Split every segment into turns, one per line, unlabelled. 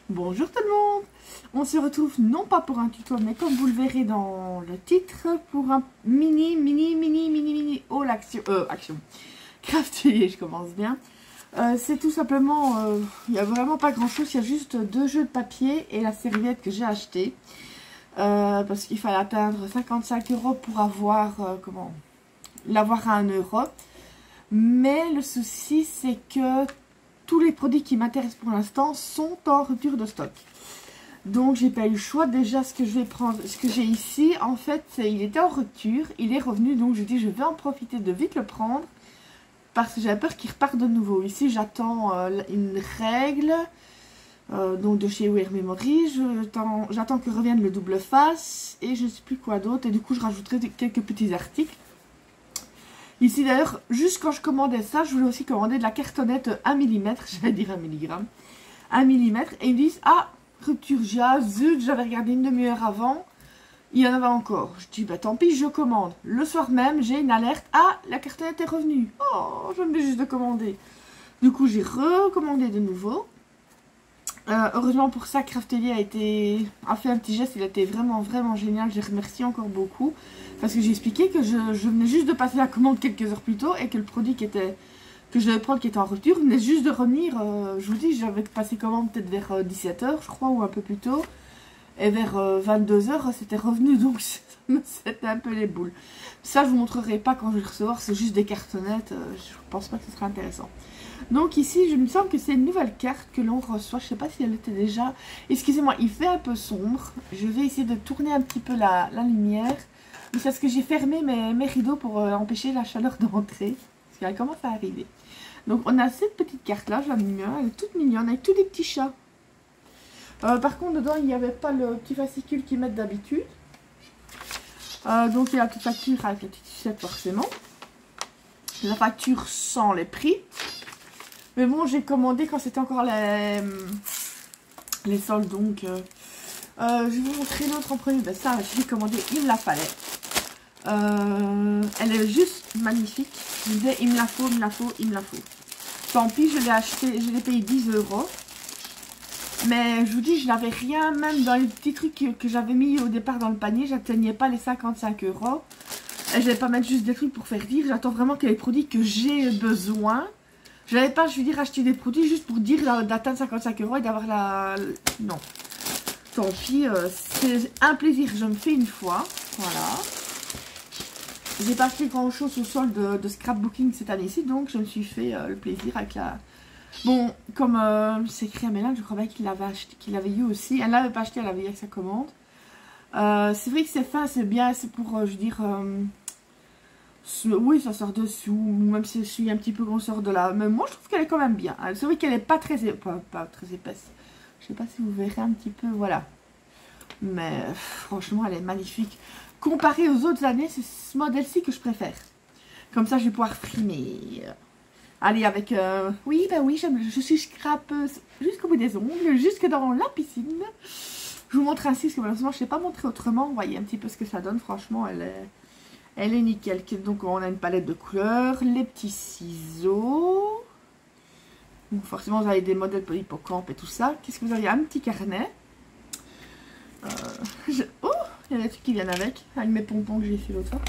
Bonjour tout le monde. On se retrouve non pas pour un tuto, mais comme vous le verrez dans le titre, pour un mini haul action, craftier, je commence bien. C'est tout simplement, il n'y a vraiment pas grand chose, il y a juste 2 jeux de papier et la serviette que j'ai acheté. Parce qu'il fallait atteindre 55 € pour avoir, l'avoir à 1 €. Mais le souci c'est que tous les produits qui m'intéressent pour l'instant sont en rupture de stock. Donc j'ai pas eu le choix. Déjà ce que je vais prendre, ce que j'ai ici, en fait, il était en rupture, il est revenu, donc je dis je vais en profiter de vite le prendre. Parce que j'avais peur qu'il reparte de nouveau. Ici j'attends une règle, donc de chez Wear Memory. J'attends que revienne le double face et je ne sais plus quoi d'autre. Et du coup je rajouterai quelques petits articles. Ici d'ailleurs, juste quand je commandais ça, je voulais aussi commander de la cartonnette 1 mm, j'allais dire 1 mg, 1 mm, et ils me disent, ah, rupture GIA, zut, j'avais regardé une demi-heure avant, il y en avait encore. Je dis, bah tant pis, je commande. Le soir même, j'ai une alerte, ah, la cartonnette est revenue. Oh, je venais juste de commander. Du coup, j'ai recommandé de nouveau. Heureusement pour ça, Craftelier a fait un petit geste, il a été vraiment génial, je les remercie encore beaucoup. Parce que j'ai expliqué que je venais juste de passer la commande quelques heures plus tôt et que le produit que je devais prendre qui était en rupture venait juste de revenir. Je vous dis, j'avais passé commande peut-être vers 17 h je crois, ou un peu plus tôt. Et vers 22 h c'était revenu, donc c'était un peu les boules. Ça, je vous montrerai pas quand je vais le recevoir, c'est juste des cartonnettes, je pense pas que ce sera intéressant. Donc ici, je me semble que c'est une nouvelle carte que l'on reçoit. Je sais pas si elle était déjà... Excusez-moi, il fait un peu sombre. Je vais essayer de tourner un petit peu la lumière. C'est parce que j'ai fermé mes rideaux pour empêcher la chaleur d'entrer. Parce qu'elle commence à arriver. Donc on a cette petite carte là, je l'aime bien. Elle est toute mignonne avec tous les petits chats. Par contre, dedans, il n'y avait pas le petit fascicule qu'ils mettent d'habitude. Donc il y a la petite facture avec la petite sucette forcément. La facture sans les prix. Mais bon, j'ai commandé quand c'était encore les soldes, donc je vais vous montrer l'autre en premier. Ben ça, j'ai commandé, il me la fallait. Elle est juste magnifique. Je disais, il me la faut, il me la faut, il me la faut. Tant pis, je l'ai acheté, je l'ai payé 10 €. Mais je vous dis, je n'avais rien, même dans les petits trucs que j'avais mis au départ dans le panier, j'atteignais pas les 55 €. Et je vais pas mettre juste des trucs pour faire dire, j'attends vraiment que les produits que j'ai besoin. Je n'avais pas, je veux dire, acheter des produits juste pour dire d'atteindre 55 € et d'avoir la... Non. Tant pis, c'est un plaisir que je me fais une fois. Voilà. J'ai pas acheté grand chose au solde de scrapbooking cette année-ci, donc je me suis fait le plaisir avec la... Bon, comme c'est écrit à Mélane, je crois bien qu'il l'avait acheté, qu'il l'avait eu aussi. Elle l'avait pas acheté, elle avait eu avec sa commande. C'est vrai que c'est fin, c'est bien, c'est pour, je veux dire... oui, ça sort dessous, même si je suis un petit peu qu'on sort de là. Mais moi, je trouve qu'elle est quand même bien. C'est vrai qu'elle est pas très, pas très épaisse. Je sais pas si vous verrez un petit peu, voilà. Mais franchement, elle est magnifique. Comparée aux autres années, c'est ce modèle-ci que je préfère. Comme ça, je vais pouvoir frimer. Allez, avec... oui, ben oui, je suis scrapeuse jusqu'au bout des ongles, jusque dans la piscine. Je vous montre ainsi, parce que malheureusement, je ne sais pas montrer autrement. Vous voyez un petit peu ce que ça donne. Franchement, elle est nickel. Donc on a une palette de couleurs, les petits ciseaux. Donc forcément vous avez des modèles pour l'hippocampe et tout ça. Qu'est-ce que vous avez? Un petit carnet. Oh, il y a des trucs qui viennent avec mes pompons que j'ai fait l'autre fois.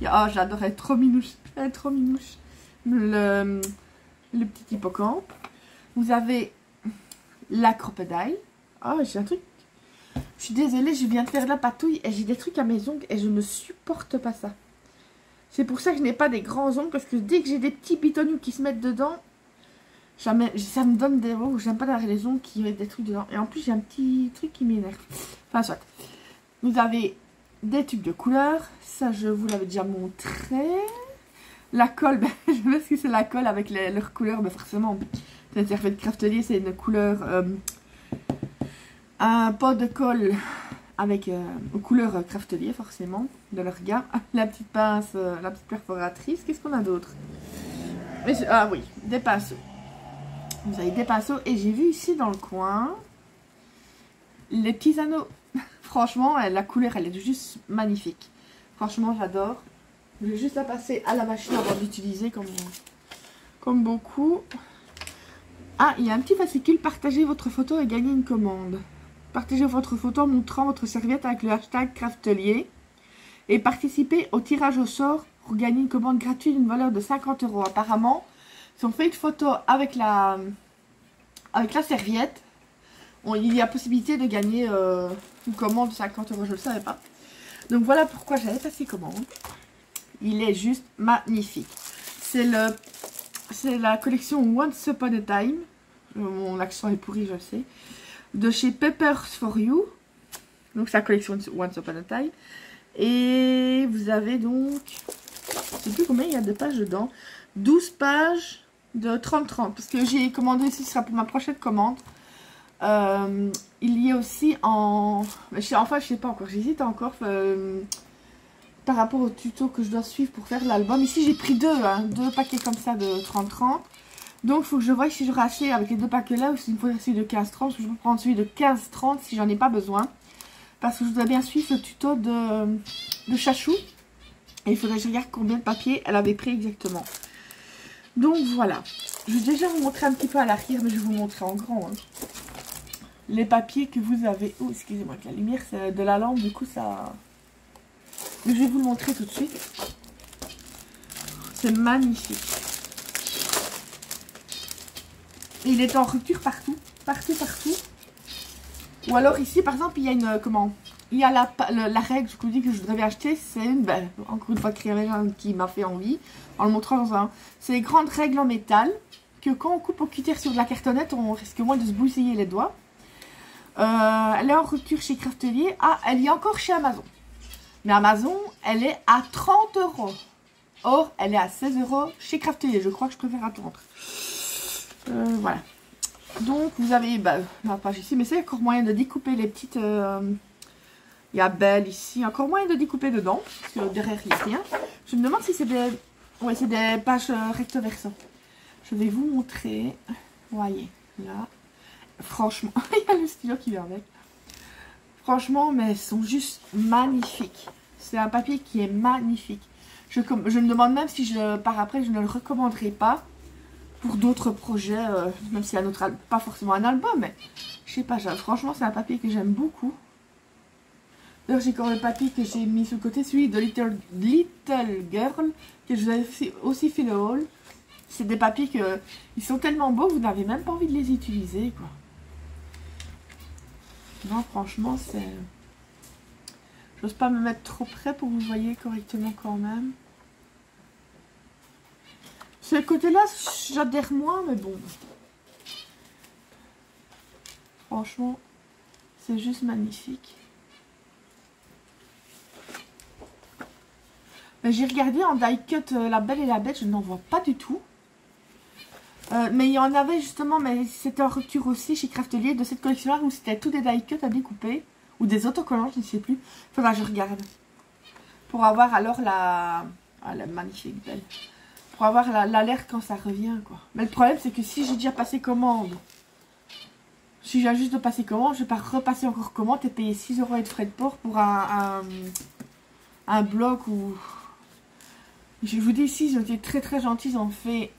Ah, j'adore, elle est trop minouche. Elle est trop minouche. Le petit hippocampe. Vous avez la crocodile. Oh, j'ai un truc. Je suis désolée, je viens de faire de la patouille et j'ai des trucs à mes ongles et je ne supporte pas ça. C'est pour ça que je n'ai pas des grands ongles, parce que dès que j'ai des petits pitonius qui se mettent dedans, ça me donne des... Oh, j'aime pas d'avoir les ongles qui mettent des trucs dedans. Et en plus, j'ai un petit truc qui m'énerve. Enfin, soit. Vous avez des tubes de couleurs. Ça, je vous l'avais déjà montré. La colle, ben, je sais pas ce que c'est la colle avec leurs couleurs. Mais forcément, c'est une serviette Craftelier, c'est une couleur... un pot de colle... avec aux couleurs Craftelier forcément de leur gamme. La petite pince, la petite perforatrice. Qu'est-ce qu'on a d'autre? Ah oui, des pinceaux. Vous avez des pinceaux et j'ai vu ici dans le coin les petits anneaux. Franchement, la couleur elle est juste magnifique. Franchement, j'adore. Je vais juste la passer à la machine avant d'utiliser comme beaucoup. Ah, il y a un petit fascicule, partagez votre photo et gagnez une commande. Partagez votre photo en montrant votre serviette avec le hashtag Craftelier. Et participez au tirage au sort pour gagner une commande gratuite d'une valeur de 50 €. Apparemment, si on fait une photo avec la serviette, il y a possibilité de gagner une commande de 50 €. Je ne le savais pas. Donc voilà pourquoi j'avais passé commande. Il est juste magnifique. C'est la collection Once Upon a Time. Mon accent est pourri, je le sais. De chez Papers for You. Donc c'est la collection Once Upon a Time. Et vous avez donc, je ne sais plus combien il y a de pages dedans. 12 pages de 30-30. Parce que j'ai commandé ici, ce sera pour ma prochaine commande. Il y a aussi en... Enfin, je sais pas encore, j'hésite encore. Par rapport au tuto que je dois suivre pour faire l'album. Ici, j'ai pris deux paquets comme ça de 30-30. Donc, il faut que je voie si j'aurai assez avec les deux paquets-là ou s'il me faudrait celui de 15-30. Je vais prendre celui de 15-30 si j'en ai pas besoin. Parce que je dois bien suivre le tuto de Chachou. Et il faudrait que je regarde combien de papier elle avait pris exactement. Donc, voilà. Je vais déjà vous montrer un petit peu à l'arrière, mais je vais vous montrer en grand. Hein. Les papiers que vous avez... Oh, excusez-moi, la lumière, c'est de la lampe, du coup, ça... Je vais vous le montrer tout de suite. C'est magnifique. Il est en rupture partout. Partout. Ou alors ici, par exemple, il y a une... Comment? Il y a la règle, je vous dis que je devrais acheter. C'est une... encore une fois, qui m'a fait envie. En le montrant dans un... C'est les grandes règles en métal. Que quand on coupe au cutter sur de la cartonnette, on risque moins de se bousiller les doigts. Elle est en rupture chez Craftelier. Ah, elle y est encore chez Amazon. Mais Amazon, elle est à 30 €. Or, elle est à 16 € chez Craftelier. Je crois que je préfère attendre. Voilà. Donc, vous avez la page ici. Mais c'est encore moyen de découper les petites... Il y a Belle ici. Encore moyen de découper dedans. Parce que derrière, il n'y a rien. Je me demande si c'est des... Ouais, c'est des pages recto verso. Je vais vous montrer. Voyez, là. Franchement, il y a le stylo qui vient avec. Franchement, mais elles sont juste magnifiques. C'est un papier qui est magnifique. Je me demande même si par après, je ne le recommanderai pas pour d'autres projets. Même si pas forcément un album, mais je sais pas. Franchement, c'est un papier que j'aime beaucoup. D'ailleurs, j'ai encore le papier que j'ai mis sur le côté. Celui de Little Girl, que je vous avais aussi fait le haul. C'est des papiers que ils sont tellement beaux que vous n'avez même pas envie de les utiliser, quoi. Non, franchement, c'est... J'ose pas me mettre trop près pour que vous voyez correctement quand même. Ce côté-là, j'adhère moins, mais bon. Franchement, c'est juste magnifique. J'ai regardé en die cut La Belle et la Bête, je n'en vois pas du tout. Mais il y en avait justement, mais c'était en rupture aussi chez Craftelier de cette collection-là où c'était tout des die cut à découper. Ou des autocollants, je ne sais plus. Faudra que je regarde. Pour avoir alors la... Ah, la magnifique Belle. Pour avoir l'alerte quand ça revient, quoi. Mais le problème, c'est que si j'ai déjà passé commande, si j'ai juste de passer commande, je vais pas repasser encore commande et payer 6 € et de frais de port pour un bloc ou... Je vous dis ici, ils ont été très très gentils, ils ont fait...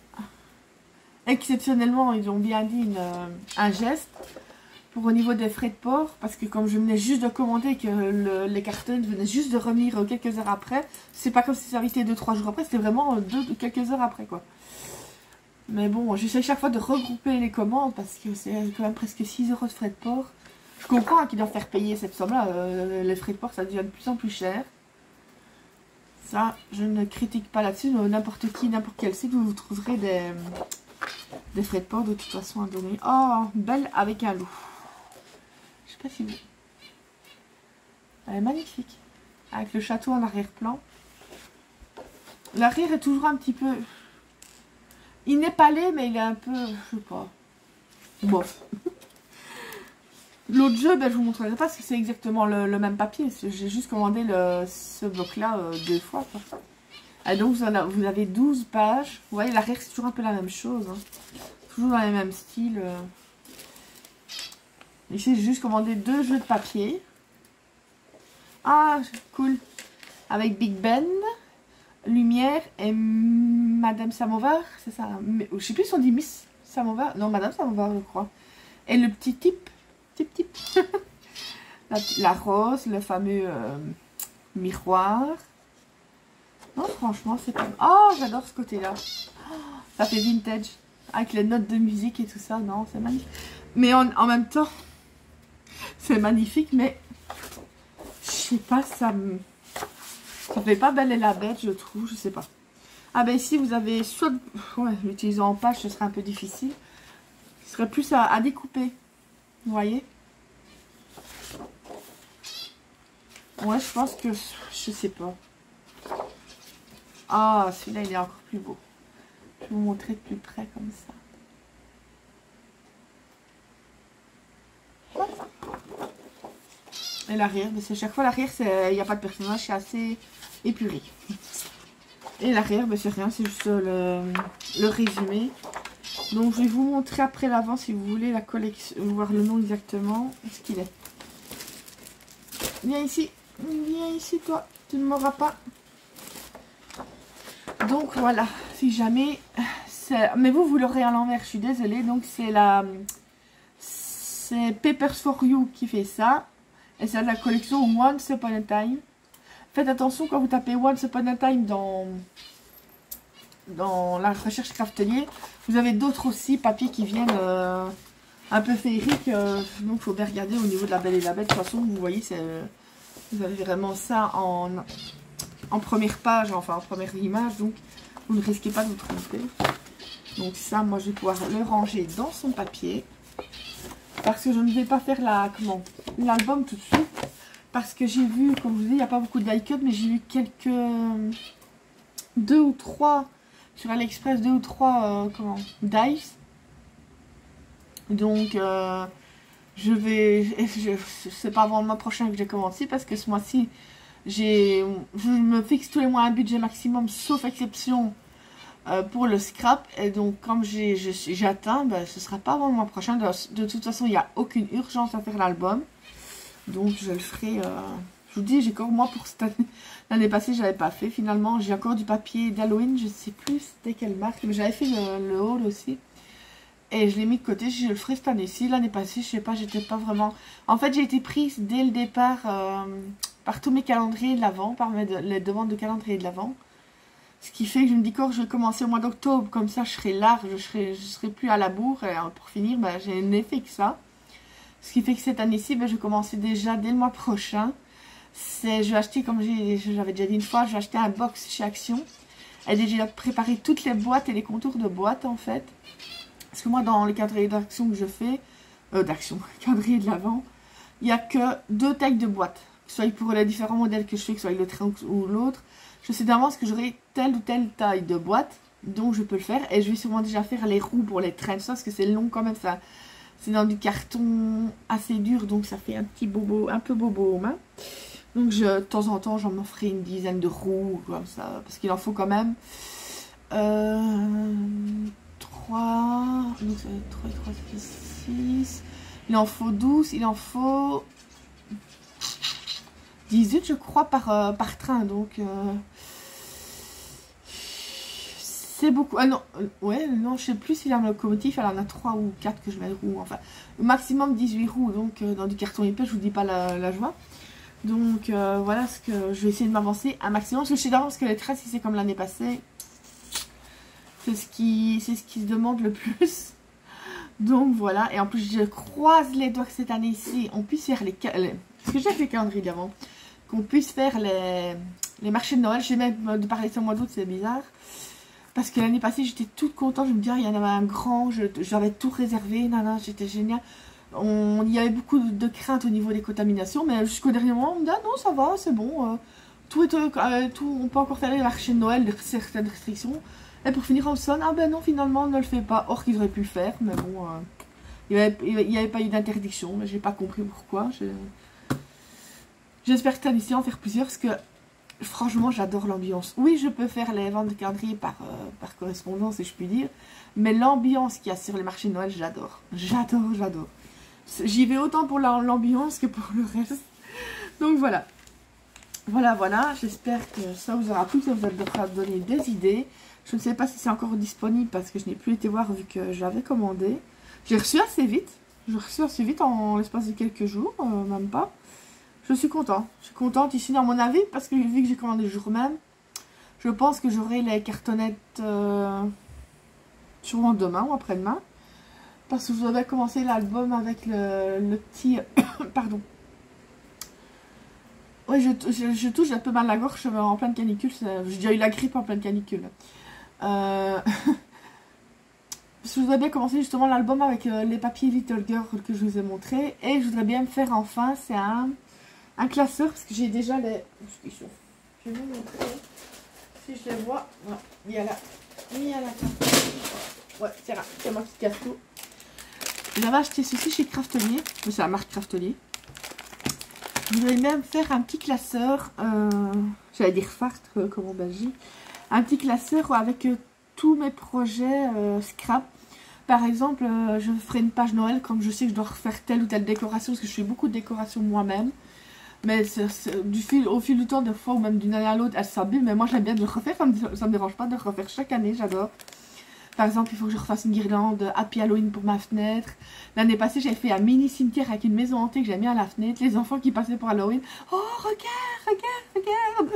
Exceptionnellement, ils ont bien dit un geste pour au niveau des frais de port, parce que comme je venais juste de commander que les cartons venaient juste de revenir quelques heures après, c'est pas comme si ça avait été 2-3 jours après, c'était vraiment quelques heures après, quoi. Mais bon, j'essaie chaque fois de regrouper les commandes parce que c'est quand même presque 6 € de frais de port. Je comprends qu'ils doivent faire payer cette somme-là, les frais de port ça devient de plus en plus cher. Ça, je ne critique pas là-dessus, n'importe qui, n'importe quel site, vous trouverez des frais de port de toute façon à donner. Oh, Belle avec un loup. Je sais pas si vous... Elle est magnifique. Avec le château en arrière-plan. L'arrière est toujours un petit peu... Il n'est pas laid, mais il est un peu... Je sais pas. Bof. L'autre jeu, je vous montrerai pas parce que c'est exactement le même papier. J'ai juste commandé ce bloc-là 2 fois, quoi. Et donc vous avez 12 pages. Vous voyez, l'arrière c'est toujours un peu la même chose. Hein. Toujours dans les mêmes styles. Ici j'ai juste commandé 2 jeux de papier. Ah, cool. Avec Big Ben, Lumière et Madame Samovar. C'est ça. Mais, je sais plus si on dit Miss ça m'en va. Non, madame, ça m'en va, je crois. Et le petit type. la rose, le fameux miroir. Non, franchement, c'est pas... Oh, j'adore ce côté-là. Oh, ça fait vintage. Avec les notes de musique et tout ça. Non, c'est magnifique. Mais en même temps, c'est magnifique, mais... Je sais pas, ça fait pas Belle et la Bête, je trouve. Je sais pas. Ah ben ici, vous avez soit... Ouais, l'utiliser en page, ce serait un peu difficile. Ce serait plus à découper. Vous voyez? Ouais, je pense que... Je sais pas. Ah, celui-là, il est encore plus beau. Je vais vous montrer de plus près comme ça. Et l'arrière, c'est chaque fois l'arrière, il n'y a pas de personnage, c'est assez épuré. Et l'arrière, c'est rien, c'est juste le résumé. Donc je vais vous montrer après l'avant si vous voulez la collection, voir le nom exactement, ce qu'il est. Viens ici toi, tu ne m'auras pas. Donc voilà, si jamais, mais vous l'aurez à l'envers, je suis désolée. Donc c'est Papers for You qui fait ça. Et c'est de la collection Once Upon a Time. Faites attention quand vous tapez Once Upon a Time dans la recherche craftelier. Vous avez d'autres aussi papiers qui viennent un peu féeriques. Donc il faut bien regarder au niveau de la Belle et la Bête. De toute façon, vous voyez, vous avez vraiment ça en première page, enfin en première image. Donc vous ne risquez pas de vous tromper. Donc ça, moi je vais pouvoir le ranger dans son papier. Parce que je ne vais pas faire l'album tout de suite. Parce que j'ai vu, comme je vous dis, il n'y a pas beaucoup de die cut, mais j'ai vu quelques... 2 ou 3 sur AliExpress, 2 ou 3 dice. Donc c'est pas avant le mois prochain que j'ai commencé, parce que ce mois-ci je me fixe tous les mois un budget maximum, sauf exception pour le scrap. Et donc comme j'ai atteint, ce sera pas avant le mois prochain. De toute façon, il n'y a aucune urgence à faire l'album, donc je le ferai. Je vous dis, j'ai encore moi pour cette année. L'année passée, je n'avais pas fait. Finalement, j'ai encore du papier d'Halloween. Je ne sais plus c'était quelle marque. Mais j'avais fait le haul aussi. Et je l'ai mis de côté. Je le ferai cette année-ci. L'année passée, je sais pas, j'étais pas vraiment... En fait, j'ai été prise dès le départ par tous mes calendriers de l'Avent. Par les demandes de calendrier de l'Avent. Ce qui fait que je me dis que je vais commencer au mois d'octobre. Comme ça, je serai large. Je serai plus à la bourre. Et pour finir, j'ai n'ai fait que ça. Ce qui fait que cette année-ci, je vais commencer déjà dès le mois prochain. Je vais acheter, comme j'avais déjà dit une fois, je vais acheter un box chez Action. Et j'ai préparé toutes les boîtes et les contours de boîtes en fait. Parce que moi dans les calendriers d'Action que je fais, calendrier de l'Avent, il n'y a que 2 tailles de boîtes. Que ce soit pour les différents modèles que je fais, que ce soit le train ou l'autre. Je sais d'avance que j'aurai telle ou telle taille de boîte. Donc je peux le faire. Et je vais sûrement déjà faire les roues pour les trains, parce que c'est long quand même. C'est dans du carton assez dur, donc ça fait un petit bobo, un peu bobo aux mains. Donc de temps en temps, j'en ferai une dizaine de roues, comme ça, parce qu'il en faut quand même 3, donc ça va être 3 et 3, ça fait 6, il en faut 12, il en faut 18 je crois par train, donc c'est beaucoup. Ah non, ouais, non, je sais plus s'il a un locomotive, elle en a 3 ou 4 que je mets de roues, enfin, au maximum 18 roues, donc dans du carton épais, je vous dis pas la joie. Donc voilà ce que je vais essayer de m'avancer un maximum. Parce que je sais d'avance que les traits, si c'est comme l'année passée, c'est ce qui se demande le plus. Donc voilà. Et en plus, je croise les doigts que cette année-ci, on puisse faire parce que j'ai fait le calendrier d'avant. Qu'on puisse faire les marchés de Noël. Je vais même de parler de ce mois d'août, c'est bizarre. Parce que l'année passée, j'étais toute contente. Je me disais, il y en avait un grand, j'avais tout réservé. Nana, j'étais génial. Il y avait beaucoup de craintes au niveau des contaminations, mais jusqu'au dernier moment, on me dit ah non, ça va, c'est bon, tout, on peut encore faire les marchés de Noël, certaines restrictions. Et pour finir, on sonne, ah ben non, finalement, on ne le fait pas. Or qu'ils auraient pu le faire, mais bon, il n'y avait pas eu d'interdiction, mais j'ai pas compris pourquoi. J'espère que cette année-ci, en faire plusieurs, parce que franchement, j'adore l'ambiance. Oui, je peux faire les ventes de calendrier par correspondance, si je puis dire, mais l'ambiance qu'il y a sur les marchés de Noël, j'adore. J'adore. J'y vais autant pour l'ambiance que pour le reste. Donc voilà. Voilà. J'espère que ça vous aura plu, que ça vous aura donné des idées. Je ne sais pas si c'est encore disponible parce que je n'ai plus été voir vu que je l'avais commandé. J'ai reçu assez vite. J'ai reçu assez vite en l'espace de quelques jours, même pas. Je suis contente. Je suis contente ici dans mon avis parce que vu que j'ai commandé le jour même, je pense que j'aurai les cartonnettes sûrement demain ou après-demain. Parce que je devais commencer l'album avec le petit... Pardon. Oui, je touche un peu mal la gorge en pleine canicule. J'ai déjà eu la grippe en pleine canicule. Parce que je voudrais bien commencer justement l'album avec les papiers Little Girl que je vous ai montré. Et je voudrais bien me faire enfin, c'est un classeur parce que j'ai déjà les... Je vais vous montrer si je les vois. Voilà, il y a la carte. Ouais, c'est moi qui casse tout. J'avais acheté ceci chez Craftelier. C'est la marque Craftelier. Je voudrais même faire un petit classeur. J'allais dire fart comme en Belgique. Un petit classeur avec tous mes projets scrap. Par exemple, je ferai une page Noël comme je sais que je dois refaire telle ou telle décoration parce que je fais beaucoup de décorations moi-même. Mais au fil du temps, des fois, ou même d'une année à l'autre, elle s'abîme. Mais moi, j'aime bien de le refaire. Ça me dérange pas de le refaire chaque année. J'adore. Par exemple, il faut que je refasse une guirlande Happy Halloween pour ma fenêtre. L'année passée, j'avais fait un mini cimetière avec une maison hantée que j'ai mis à la fenêtre. Les enfants qui passaient pour Halloween. Oh, regarde.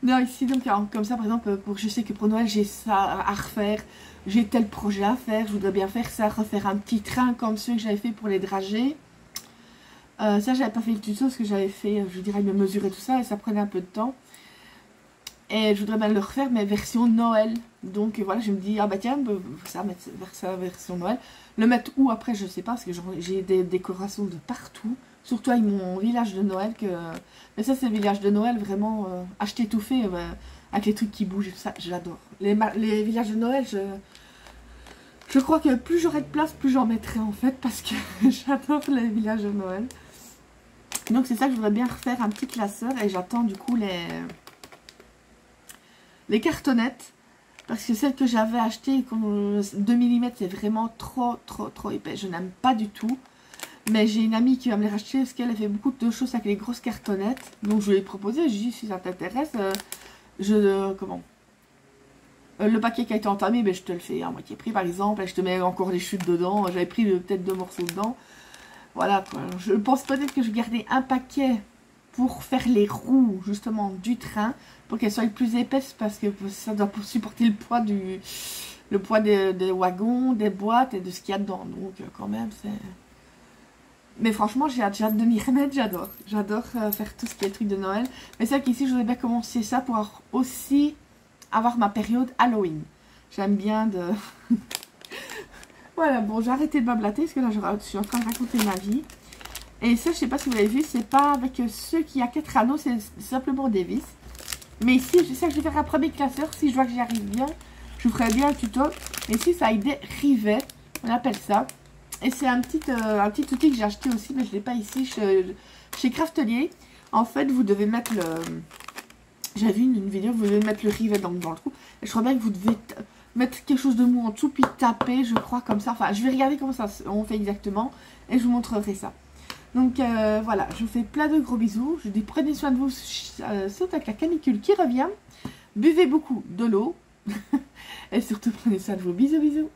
Non, ici, donc, comme ça, par exemple, je sais que pour Noël, j'ai ça à refaire. J'ai tel projet à faire. Je voudrais bien faire ça, refaire un petit train comme ceux que j'avais fait pour les dragées. Ça, j'avais pas fait le tuto parce que j'avais fait, je dirais, me mesurer tout ça et ça prenait un peu de temps. Et je voudrais bien le refaire, mais version Noël. Donc voilà, je me dis, ah bah tiens, ça, mettre ça version Noël. Le mettre où après, je sais pas, parce que j'ai des décorations de partout. Surtout avec mon village de Noël. Mais ça, c'est le village de Noël, vraiment acheté tout fait, avec les trucs qui bougent et tout ça. J'adore. Les villages de Noël, je crois que plus j'aurai de place, plus j'en mettrai en fait, parce que j'adore les villages de Noël. Donc c'est ça que je voudrais bien refaire, un petit classeur. Et j'attends du coup les cartonnettes. Parce que celle que j'avais achetée, 2 mm, c'est vraiment trop épais. Je n'aime pas du tout. Mais j'ai une amie qui va me les racheter parce qu'elle fait beaucoup de choses avec les grosses cartonnettes. Donc je lui ai proposé, je lui ai dit si ça t'intéresse, le paquet qui a été entamé, ben, je te le fais à moitié prix par exemple. Et je te mets encore des chutes dedans. J'avais pris peut-être 2 morceaux dedans. Voilà quoi. Je pense peut-être que je vais garder un paquet pour faire les roues justement du train. Pour qu'elles soient plus épaisses parce que ça doit supporter le poids des wagons, des boîtes et de ce qu'il y a dedans. Donc quand même c'est... Mais franchement j'ai hâte de m'y remettre, j'adore. J'adore faire tout ce qui est truc de Noël. Mais c'est vrai qu'ici je voudrais bien commencer ça pour aussi avoir ma période Halloween. J'aime bien de... Voilà, bon j'ai arrêté de m'ablater parce que là je suis en train de raconter ma vie. Et ça je sais pas si vous l'avez vu, c'est pas avec ceux qui a 4 anneaux, c'est simplement des vis. Mais ici, je sais que je vais faire un premier classeur. Si je vois que j'y arrive bien, je vous ferai bien un tuto. Et ici, ça a des rivets. On appelle ça. Et c'est un petit outil que j'ai acheté aussi, mais je ne l'ai pas ici, chez Craftelier. En fait, vous devez mettre le... J'avais vu une vidéo, vous devez mettre le rivet dans le trou. Et je crois bien que vous devez mettre quelque chose de mou en dessous, puis taper, je crois, comme ça. Enfin, je vais regarder comment ça on fait exactement. Et je vous montrerai ça. Donc voilà, je vous fais plein de gros bisous. Je vous dis prenez soin de vous, surtout avec la canicule qui revient. Buvez beaucoup de l'eau. Et surtout prenez soin de vous. Bisous, bisous.